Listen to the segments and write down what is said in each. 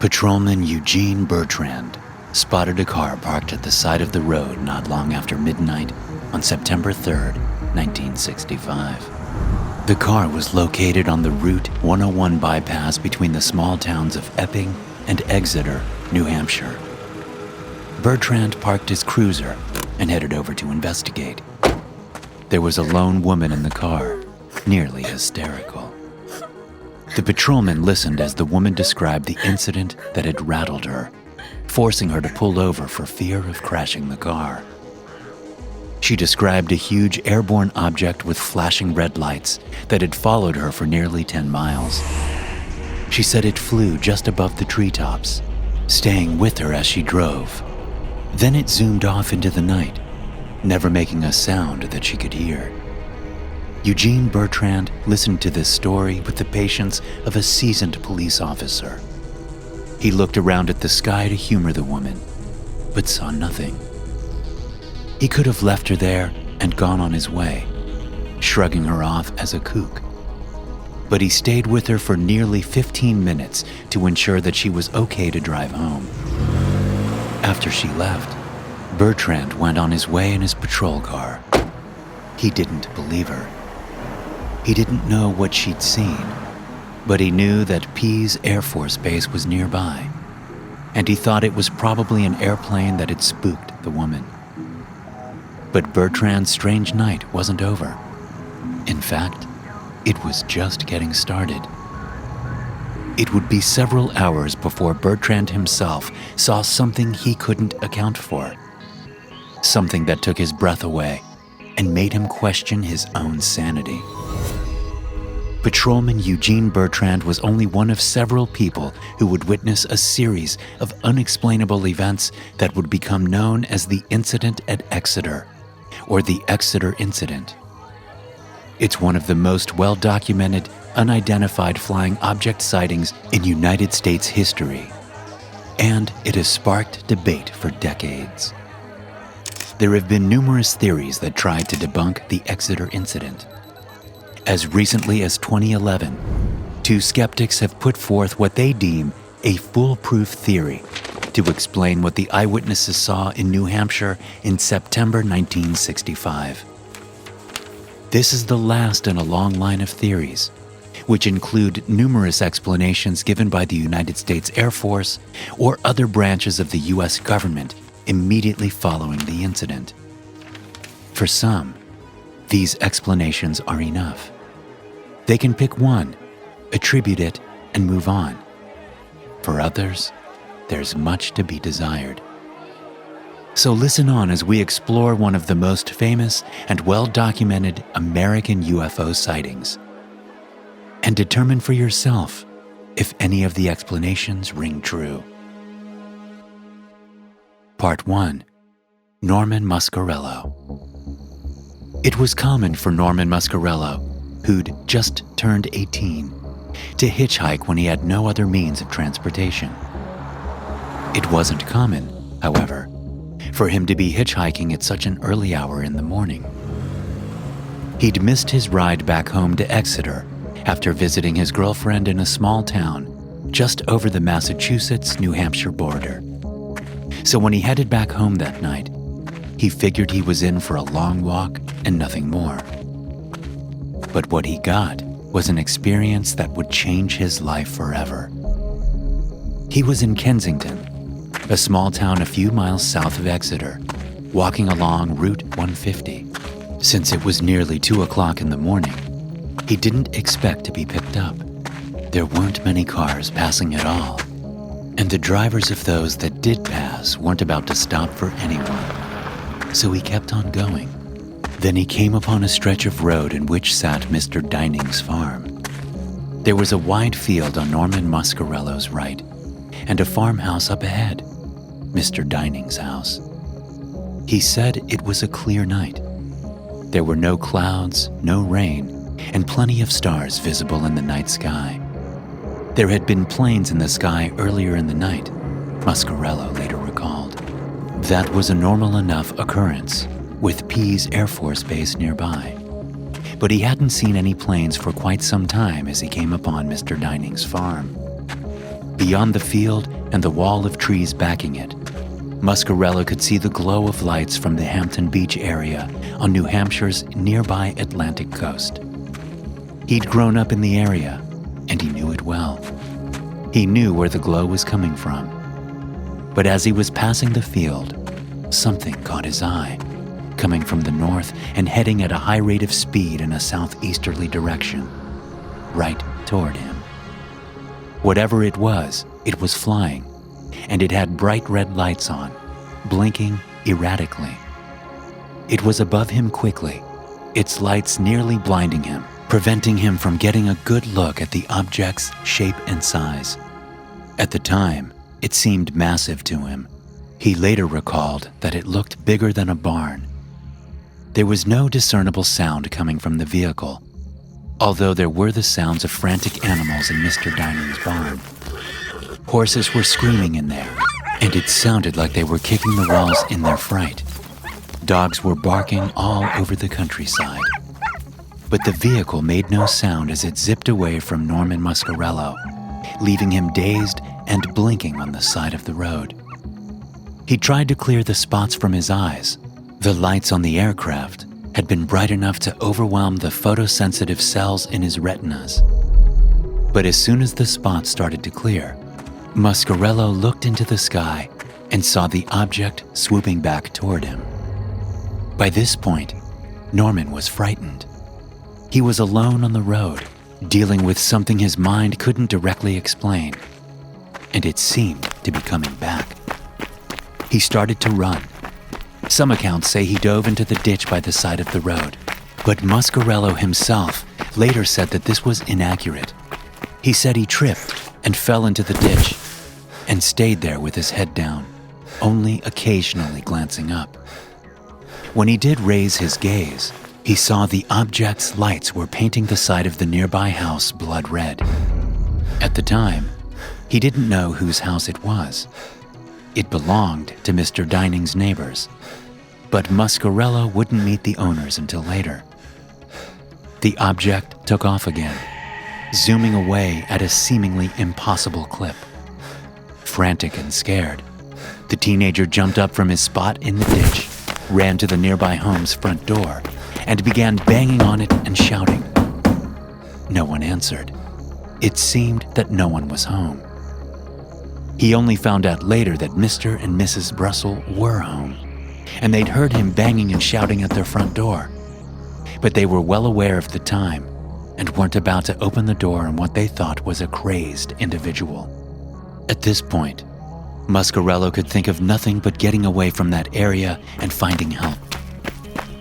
Patrolman Eugene Bertrand spotted a car parked at the side of the road not long after midnight on September 3rd, 1965. The car was located on the Route 101 bypass between the small towns of Epping and Exeter, New Hampshire. Bertrand parked his cruiser and headed over to investigate. There was a lone woman in the car, nearly hysterical. The patrolman listened as the woman described the incident that had rattled her, forcing her to pull over for fear of crashing the car. She described a huge airborne object with flashing red lights that had followed her for nearly 10 miles. She said it flew just above the treetops, staying with her as she drove. Then it zoomed off into the night, never making a sound that she could hear. Eugene Bertrand listened to this story with the patience of a seasoned police officer. He looked around at the sky to humor the woman, but saw nothing. He could have left her there and gone on his way, shrugging her off as a kook. But he stayed with her for nearly 15 minutes to ensure that she was okay to drive home. After she left, Bertrand went on his way in his patrol car. He didn't believe her. He didn't know what she'd seen, but he knew that Pease Air Force Base was nearby, and he thought it was probably an airplane that had spooked the woman. But Bertrand's strange night wasn't over. In fact, it was just getting started. It would be several hours before Bertrand himself saw something he couldn't account for. Something that took his breath away and made him question his own sanity. Patrolman Eugene Bertrand was only one of several people who would witness a series of unexplainable events that would become known as the Incident at Exeter, or the Exeter Incident. It's one of the most well-documented, unidentified flying object sightings in United States history, and it has sparked debate for decades. There have been numerous theories that tried to debunk the Exeter Incident. As recently as 2011, two skeptics have put forth what they deem a foolproof theory to explain what the eyewitnesses saw in New Hampshire in September 1965. This is the last in a long line of theories, which include numerous explanations given by the United States Air Force or other branches of the U.S. government immediately following the incident. For some, these explanations are enough. They can pick one, attribute it, and move on. For others, there's much to be desired. So listen on as we explore one of the most famous and well-documented American UFO sightings, and determine for yourself if any of the explanations ring true. Part 1. Norman Muscarello. It was common for Norman Muscarello, who'd just turned 18, to hitchhike when he had no other means of transportation. It wasn't common, however, for him to be hitchhiking at such an early hour in the morning. He'd missed his ride back home to Exeter after visiting his girlfriend in a small town just over the Massachusetts-New Hampshire border. So when he headed back home that night, he figured he was in for a long walk and nothing more. But what he got was an experience that would change his life forever. He was in Kensington, a small town a few miles south of Exeter, walking along Route 150. Since it was nearly 2 o'clock in the morning, he didn't expect to be picked up. There weren't many cars passing at all, and the drivers of those that did pass weren't about to stop for anyone. So he kept on going. Then he came upon a stretch of road in which sat Mr. Dining's farm. There was a wide field on Norman Muscarello's right, and a farmhouse up ahead, Mr. Dining's house. He said it was a clear night. There were no clouds, no rain, and plenty of stars visible in the night sky. There had been planes in the sky earlier in the night, Muscarello later recalled. That was a normal enough occurrence, with Pease Air Force Base nearby. But he hadn't seen any planes for quite some time as he came upon Mr. Dining's farm. Beyond the field and the wall of trees backing it, Muscarello could see the glow of lights from the Hampton Beach area on New Hampshire's nearby Atlantic coast. He'd grown up in the area, and he knew it well. He knew where the glow was coming from. But as he was passing the field, something caught his eye, coming from the north and heading at a high rate of speed in a southeasterly direction, right toward him. Whatever it was flying, and it had bright red lights on, blinking erratically. It was above him quickly, its lights nearly blinding him, preventing him from getting a good look at the object's shape and size. At the time, it seemed massive to him. He later recalled that it looked bigger than a barn. There was no discernible sound coming from the vehicle, although there were the sounds of frantic animals in Mr. Dining's barn. Horses were screaming in there, and it sounded like they were kicking the walls in their fright. Dogs were barking all over the countryside. But the vehicle made no sound as it zipped away from Norman Muscarello, leaving him dazed and blinking on the side of the road. He tried to clear the spots from his eyes. The lights on the aircraft had been bright enough to overwhelm the photosensitive cells in his retinas. But as soon as the spots started to clear, Muscarello looked into the sky and saw the object swooping back toward him. By this point, Norman was frightened. He was alone on the road, dealing with something his mind couldn't directly explain, and it seemed to be coming back. He started to run. Some accounts say he dove into the ditch by the side of the road, but Muscarello himself later said that this was inaccurate. He said he tripped and fell into the ditch and stayed there with his head down, only occasionally glancing up. When he did raise his gaze, he saw the object's lights were painting the side of the nearby house blood red. At the time, he didn't know whose house it was. It belonged to Mr. Dining's neighbors, but Muscarello wouldn't meet the owners until later. The object took off again, zooming away at a seemingly impossible clip. Frantic and scared, the teenager jumped up from his spot in the ditch, ran to the nearby home's front door, and began banging on it and shouting. No one answered. It seemed that no one was home. He only found out later that Mr. and Mrs. Russell were home, and they'd heard him banging and shouting at their front door. But they were well aware of the time and weren't about to open the door on what they thought was a crazed individual. At this point, Muscarello could think of nothing but getting away from that area and finding help.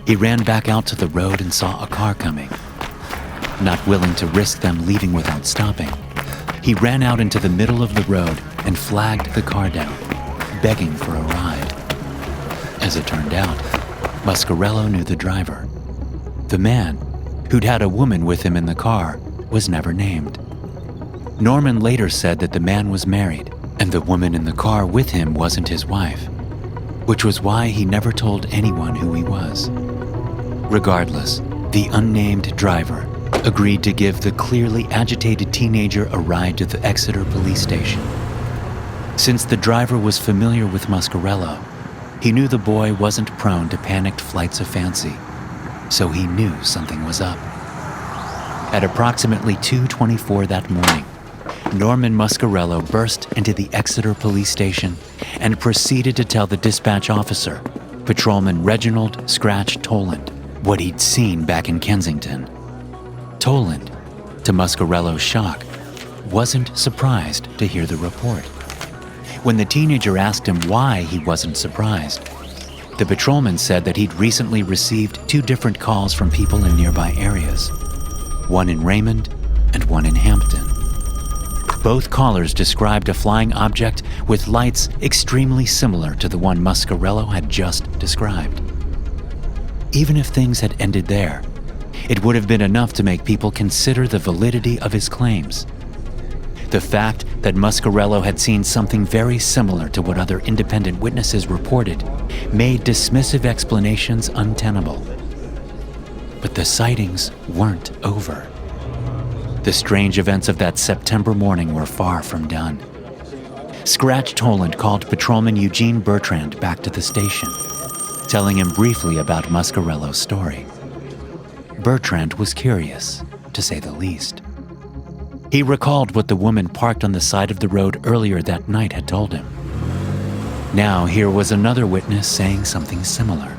He ran back out to the road and saw a car coming. Not willing to risk them leaving without stopping, he ran out into the middle of the road and flagged the car down, begging for a ride. As it turned out, Muscarello knew the driver. The man, who'd had a woman with him in the car, was never named. Norman later said that the man was married, and the woman in the car with him wasn't his wife, which was why he never told anyone who he was. Regardless, the unnamed driver agreed to give the clearly agitated teenager a ride to the Exeter police station. Since the driver was familiar with Muscarello, he knew the boy wasn't prone to panicked flights of fancy, so he knew something was up. At approximately 2:24 that morning, Norman Muscarello burst into the Exeter police station and proceeded to tell the dispatch officer, Patrolman Reginald Scratch Toland, what he'd seen back in Kensington. Toland, to Muscarello's shock, wasn't surprised to hear the report. When the teenager asked him why he wasn't surprised, the patrolman said that he'd recently received 2 different calls from people in nearby areas, one in Raymond and one in Hampton. Both callers described a flying object with lights extremely similar to the one Muscarello had just described. Even if things had ended there, it would have been enough to make people consider the validity of his claims. The fact that Muscarello had seen something very similar to what other independent witnesses reported made dismissive explanations untenable. But the sightings weren't over. The strange events of that September morning were far from done. Scratch Toland called Patrolman Eugene Bertrand back to the station, telling him briefly about Muscarello's story. Bertrand was curious, to say the least. He recalled what the woman parked on the side of the road earlier that night had told him. Now here was another witness saying something similar.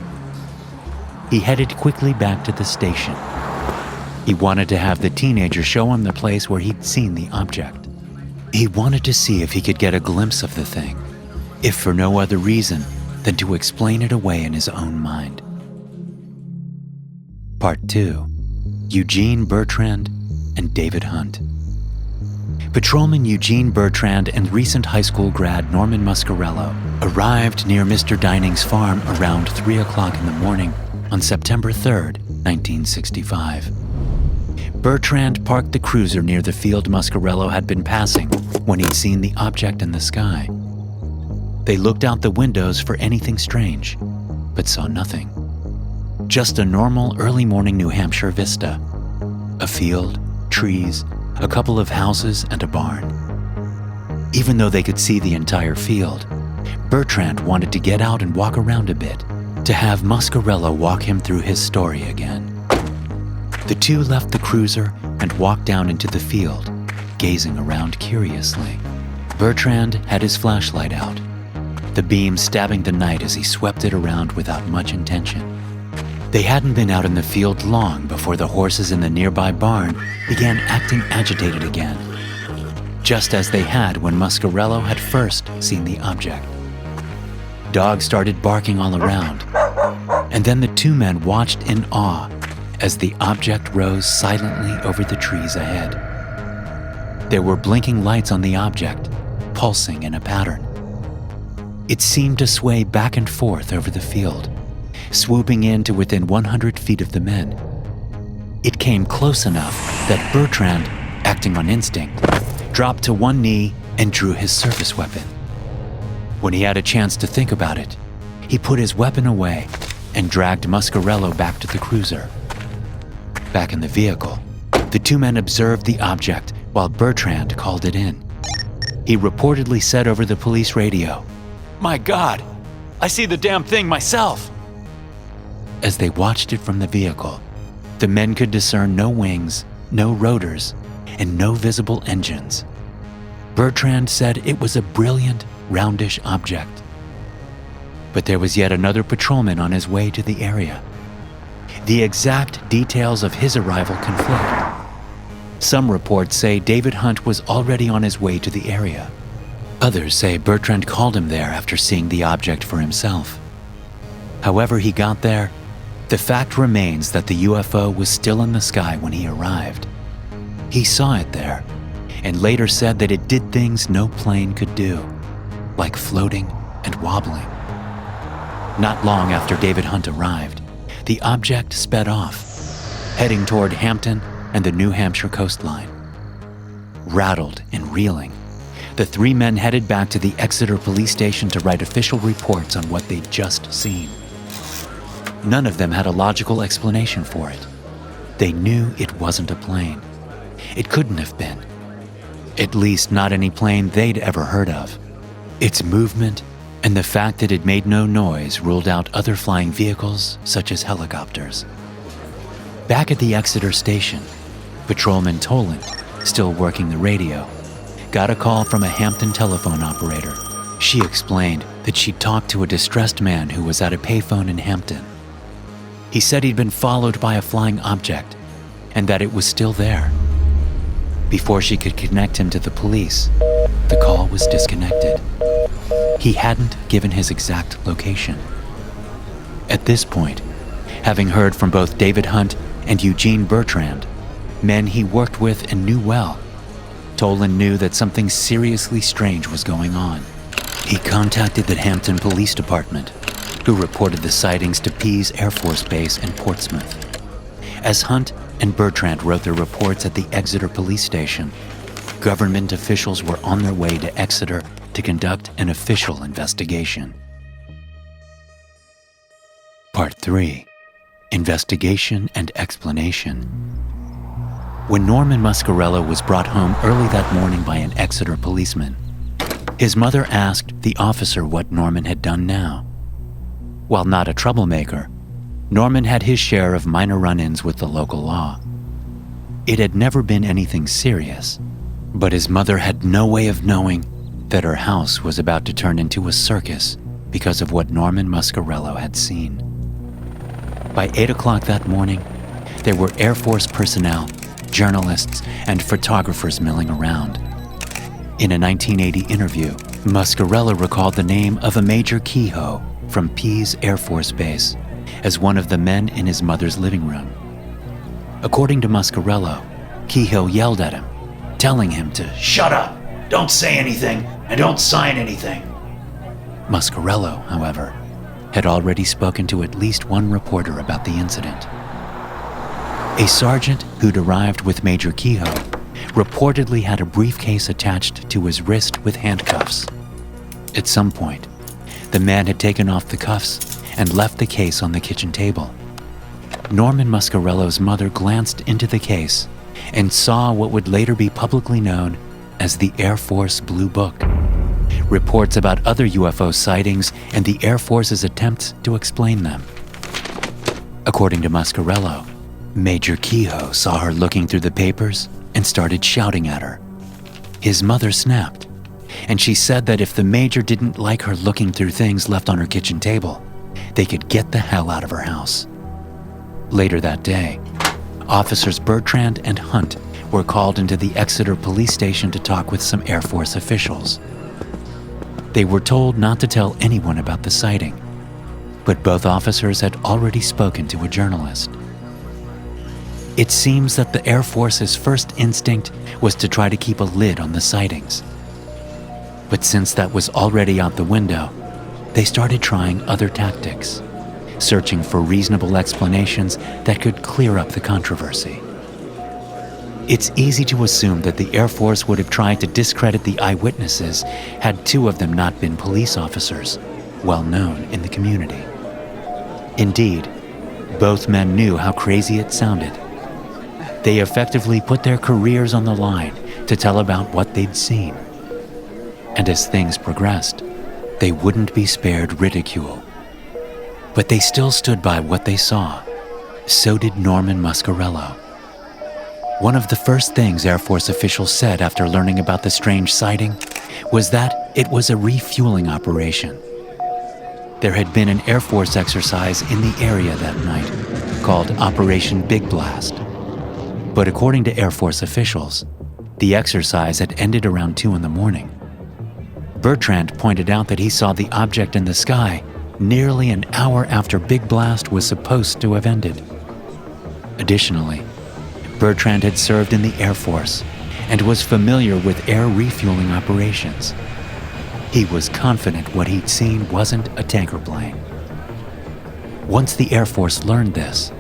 He headed quickly back to the station. He wanted to have the teenager show him the place where he'd seen the object. He wanted to see if he could get a glimpse of the thing, if for no other reason than to explain it away in his own mind. Part 2. Eugene Bertrand and David Hunt. Patrolman Eugene Bertrand and recent high school grad Norman Muscarello arrived near Mr. Dining's farm around 3 o'clock in the morning on September 3rd, 1965. Bertrand parked the cruiser near the field Muscarello had been passing when he'd seen the object in the sky. They looked out the windows for anything strange, but saw nothing. Just a normal early morning New Hampshire vista. A field, trees, a couple of houses, and a barn. Even though they could see the entire field, Bertrand wanted to get out and walk around a bit, to have Muscarello walk him through his story again. The two left the cruiser and walked down into the field, gazing around curiously. Bertrand had his flashlight out, the beam stabbing the night as he swept it around without much intention. They hadn't been out in the field long before the horses in the nearby barn began acting agitated again, just as they had when Muscarello had first seen the object. Dogs started barking all around, and then the two men watched in awe as the object rose silently over the trees ahead. There were blinking lights on the object, pulsing in a pattern. It seemed to sway back and forth over the field, swooping in to within 100 feet of the men. It came close enough that Bertrand, acting on instinct, dropped to one knee and drew his service weapon. When he had a chance to think about it, he put his weapon away and dragged Muscarello back to the cruiser. Back in the vehicle, the two men observed the object while Bertrand called it in. He reportedly said over the police radio, "My God, I see the damn thing myself!" As they watched it from the vehicle, the men could discern no wings, no rotors, and no visible engines. Bertrand said it was a brilliant, roundish object. But there was yet another patrolman on his way to the area. The exact details of his arrival conflict. Some reports say David Hunt was already on his way to the area. Others say Bertrand called him there after seeing the object for himself. However he got there, the fact remains that the UFO was still in the sky when he arrived. He saw it there, and later said that it did things no plane could do, like floating and wobbling. Not long after David Hunt arrived, the object sped off, heading toward Hampton and the New Hampshire coastline. Rattled and reeling, the three men headed back to the Exeter police station to write official reports on what they'd just seen. None of them had a logical explanation for it. They knew it wasn't a plane. It couldn't have been. At least not any plane they'd ever heard of. Its movement and the fact that it made no noise ruled out other flying vehicles such as helicopters. Back at the Exeter station, Patrolman Toland, still working the radio, got a call from a Hampton telephone operator. She explained that she'd talked to a distressed man who was at a payphone in Hampton. He said he'd been followed by a flying object and that it was still there. Before she could connect him to the police, the call was disconnected. He hadn't given his exact location. At this point, having heard from both David Hunt and Eugene Bertrand, men he worked with and knew well, Toland knew that something seriously strange was going on. He contacted the Hampton Police Department, who reported the sightings to Pease Air Force Base in Portsmouth. As Hunt and Bertrand wrote their reports at the Exeter police station, government officials were on their way to Exeter to conduct an official investigation. Part 3. Investigation and Explanation. When Norman Muscarello was brought home early that morning by an Exeter policeman, His mother asked the officer what Norman had done now. While not a troublemaker, Norman had his share of minor run-ins with the local law. It had never been anything serious, but his mother had no way of knowing that her house was about to turn into a circus because of what Norman Muscarello had seen. By 8 o'clock that morning, there were Air Force personnel, journalists, and photographers milling around. In a 1980 interview, Muscarello recalled the name of a Major Kehoe from Pease Air Force Base as one of the men in his mother's living room. According to Muscarello, Kehoe yelled at him, telling him to shut up, don't say anything, and don't sign anything. Muscarello, however, had already spoken to at least one reporter about the incident. A sergeant who'd arrived with Major Kehoe reportedly had a briefcase attached to his wrist with handcuffs. At some point, the man had taken off the cuffs and left the case on the kitchen table. Norman Muscarello's mother glanced into the case and saw what would later be publicly known as the Air Force Blue Book, reports about other UFO sightings and the Air Force's attempts to explain them. According to Muscarello, Major Kehoe saw her looking through the papers and started shouting at her. His mother snapped, and she said that if the major didn't like her looking through things left on her kitchen table, they could get the hell out of her house. Later that day, Officers Bertrand and Hunt were called into the Exeter police station to talk with some Air Force officials. They were told not to tell anyone about the sighting, but both officers had already spoken to a journalist. It seems that the Air Force's first instinct was to try to keep a lid on the sightings. But since that was already out the window, they started trying other tactics, searching for reasonable explanations that could clear up the controversy. It's easy to assume that the Air Force would have tried to discredit the eyewitnesses had two of them not been police officers, well known in the community. Indeed, both men knew how crazy it sounded. They effectively put their careers on the line to tell about what they'd seen. And as things progressed, they wouldn't be spared ridicule. But they still stood by what they saw. So did Norman Muscarello. One of the first things Air Force officials said after learning about the strange sighting was that it was a refueling operation. There had been an Air Force exercise in the area that night called Operation Big Blast. But according to Air Force officials, the exercise had ended around 2 a.m. Bertrand pointed out that he saw the object in the sky nearly an hour after Big Blast was supposed to have ended. Additionally, Bertrand had served in the Air Force and was familiar with air refueling operations. He was confident what he'd seen wasn't a tanker plane. Once the Air Force learned this,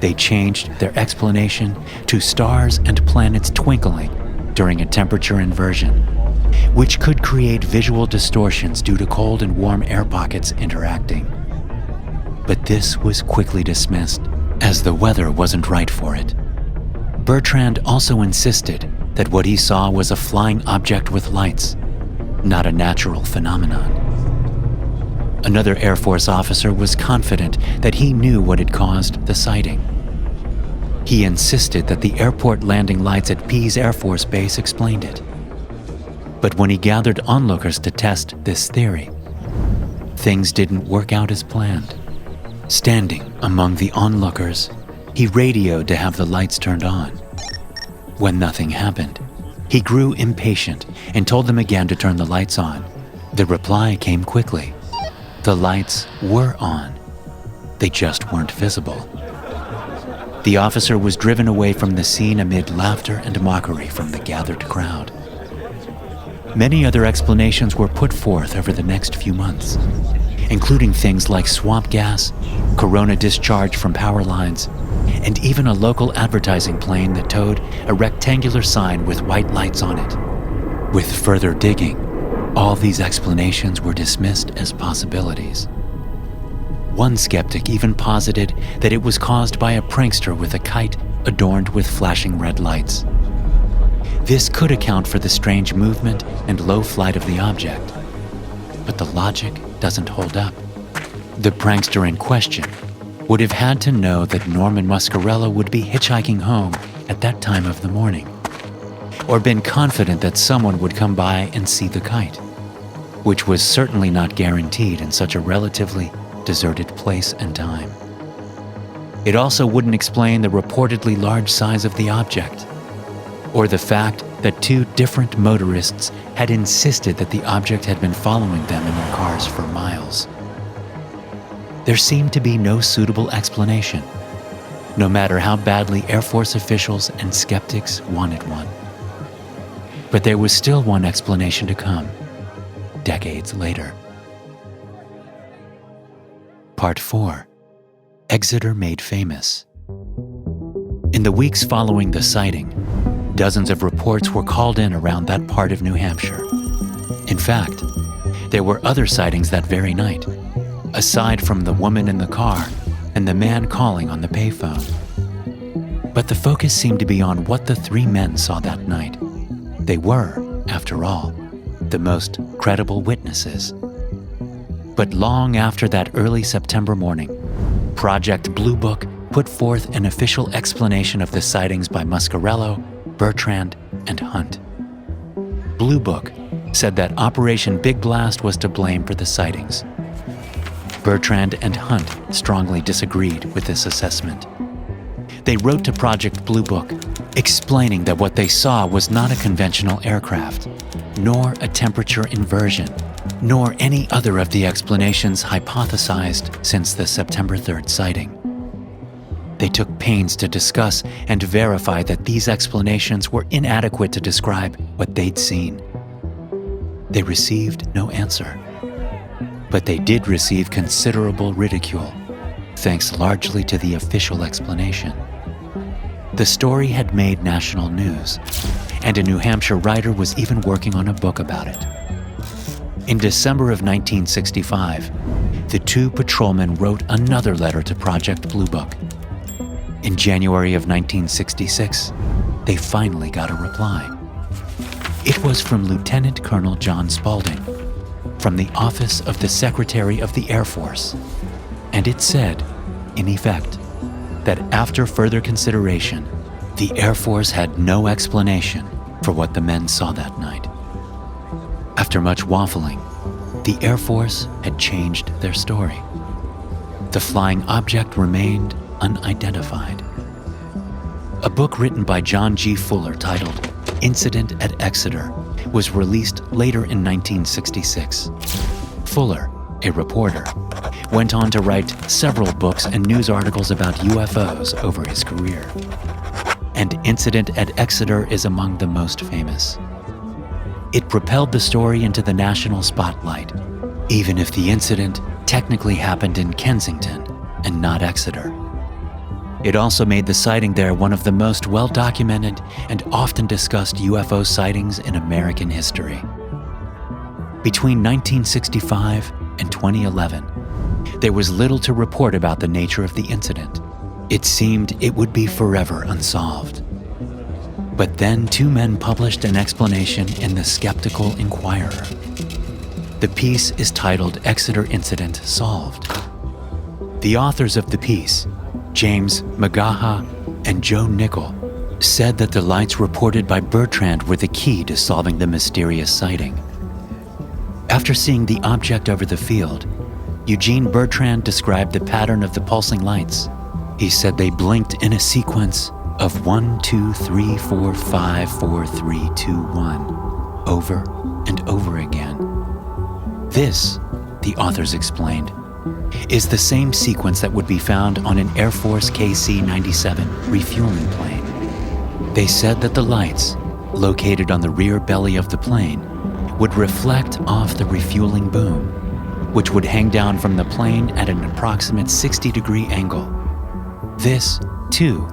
they changed their explanation to stars and planets twinkling during a temperature inversion, which could create visual distortions due to cold and warm air pockets interacting. But this was quickly dismissed, as the weather wasn't right for it. Bertrand also insisted that what he saw was a flying object with lights, not a natural phenomenon. Another Air Force officer was confident that he knew what had caused the sighting. He insisted that the airport landing lights at Pease Air Force Base explained it. But when he gathered onlookers to test this theory, things didn't work out as planned. Standing among the onlookers, he radioed to have the lights turned on. When nothing happened, he grew impatient and told them again to turn the lights on. The reply came quickly. The lights were on. They just weren't visible. The officer was driven away from the scene amid laughter and mockery from the gathered crowd. Many other explanations were put forth over the next few months, including things like swamp gas, corona discharge from power lines, and even a local advertising plane that towed a rectangular sign with white lights on it. With further digging, all these explanations were dismissed as possibilities. One skeptic even posited that it was caused by a prankster with a kite adorned with flashing red lights. This could account for the strange movement and low flight of the object. But the logic doesn't hold up. The prankster in question would have had to know that Norman Muscarello would be hitchhiking home at that time of the morning, or been confident that someone would come by and see the kite, which was certainly not guaranteed in such a relatively deserted place and time. It also wouldn't explain the reportedly large size of the object, or the fact that two different motorists had insisted that the object had been following them in their cars for miles. There seemed to be no suitable explanation, no matter how badly Air Force officials and skeptics wanted one. But there was still one explanation to come, decades later. Part 4. Exeter Made Famous. In the weeks following the sighting, dozens of reports were called in around that part of New Hampshire. In fact, there were other sightings that very night, aside from the woman in the car and the man calling on the payphone. But the focus seemed to be on what the three men saw that night. They were, after all, the most credible witnesses. But long after that early September morning, Project Blue Book put forth an official explanation of the sightings by Muscarello, Bertrand, and Hunt. Blue Book said that Operation Big Blast was to blame for the sightings. Bertrand and Hunt strongly disagreed with this assessment. They wrote to Project Blue Book, explaining that what they saw was not a conventional aircraft, nor a temperature inversion, nor any other of the explanations hypothesized since the September 3rd sighting. They took pains to discuss and verify that these explanations were inadequate to describe what they'd seen. They received no answer, but they did receive considerable ridicule, thanks largely to the official explanation. The story had made national news, and a New Hampshire writer was even working on a book about it. In December of 1965, the two patrolmen wrote another letter to Project Blue Book. In January of 1966, they finally got a reply. It was from Lieutenant Colonel John Spaulding, from the Office of the Secretary of the Air Force, and it said, in effect, that after further consideration, the Air Force had no explanation for what the men saw that night. After much waffling, the Air Force had changed their story. The flying object remained unidentified. A book written by John G. Fuller titled Incident at Exeter was released later in 1966. Fuller, a reporter, went on to write several books and news articles about UFOs over his career. And Incident at Exeter is among the most famous. It propelled the story into the national spotlight, even if the incident technically happened in Kensington and not Exeter. It also made the sighting there one of the most well-documented and often discussed UFO sightings in American history. Between 1965 and 2011, there was little to report about the nature of the incident. It seemed it would be forever unsolved. But then two men published an explanation in the Skeptical Inquirer. The piece is titled Exeter Incident Solved. The authors of the piece, James Magaha and Joe Nickel, said that the lights reported by Bertrand were the key to solving the mysterious sighting. After seeing the object over the field, Eugene Bertrand described the pattern of the pulsing lights. He said they blinked in a sequence of 1, 2, 3, 4, 5, 4, 3, 2, 1, over and over again. This, the authors explained, is the same sequence that would be found on an Air Force KC-97 refueling plane. They said that the lights, located on the rear belly of the plane, would reflect off the refueling boom, which would hang down from the plane at an approximate 60-degree angle. This, too,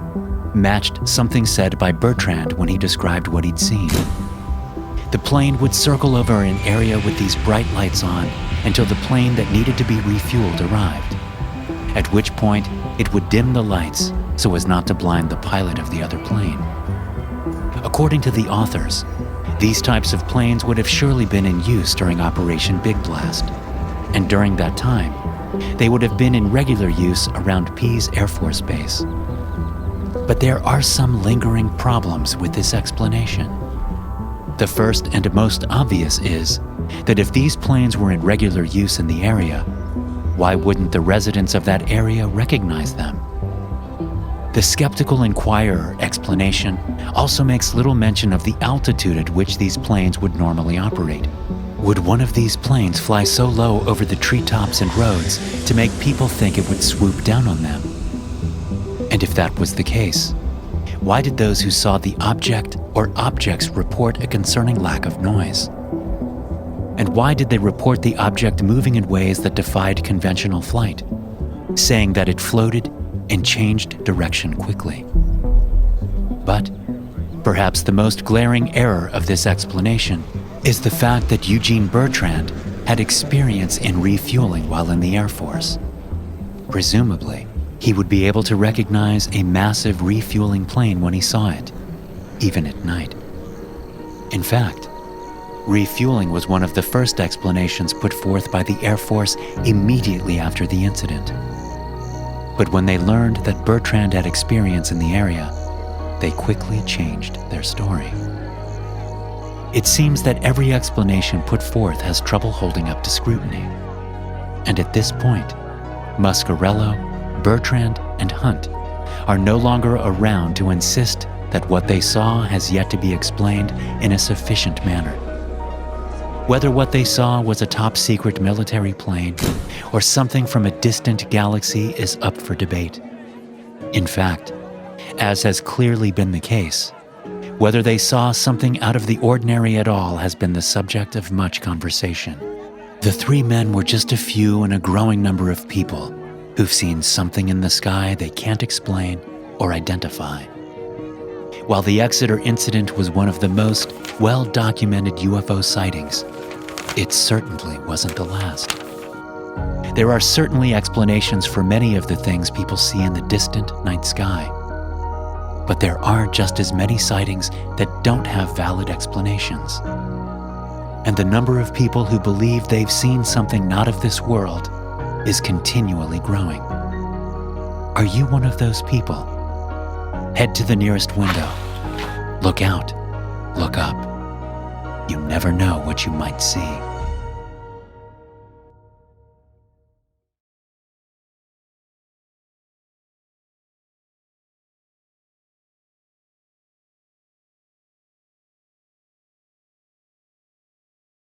matched something said by Bertrand when he described what he'd seen. The plane would circle over an area with these bright lights on until the plane that needed to be refueled arrived, at which point it would dim the lights so as not to blind the pilot of the other plane. According to the authors, these types of planes would have surely been in use during Operation Big Blast, and during that time, they would have been in regular use around Pease Air Force Base. But there are some lingering problems with this explanation. The first and most obvious is that if these planes were in regular use in the area, why wouldn't the residents of that area recognize them? The Skeptical Inquirer explanation also makes little mention of the altitude at which these planes would normally operate. Would one of these planes fly so low over the treetops and roads to make people think it would swoop down on them? And if that was the case, why did those who saw the object or objects report a concerning lack of noise? And why did they report the object moving in ways that defied conventional flight, saying that it floated and changed direction quickly? But perhaps the most glaring error of this explanation is the fact that Eugene Bertrand had experience in refueling while in the Air Force. Presumably, he would be able to recognize a massive refueling plane when he saw it, even at night. In fact, refueling was one of the first explanations put forth by the Air Force immediately after the incident. But when they learned that Bertrand had experience in the area, they quickly changed their story. It seems that every explanation put forth has trouble holding up to scrutiny. And at this point, Muscarello, Bertrand, and Hunt are no longer around to insist that what they saw has yet to be explained in a sufficient manner. Whether what they saw was a top-secret military plane or something from a distant galaxy is up for debate. In fact, as has clearly been the case, whether they saw something out of the ordinary at all has been the subject of much conversation. The three men were just a few in a growing number of people who've seen something in the sky they can't explain or identify. While the Exeter incident was one of the most well-documented UFO sightings, it certainly wasn't the last. There are certainly explanations for many of the things people see in the distant night sky, but there are just as many sightings that don't have valid explanations. And the number of people who believe they've seen something not of this world is continually growing. Are you one of those people? Head to the nearest window. Look out. Look up. You never know what you might see.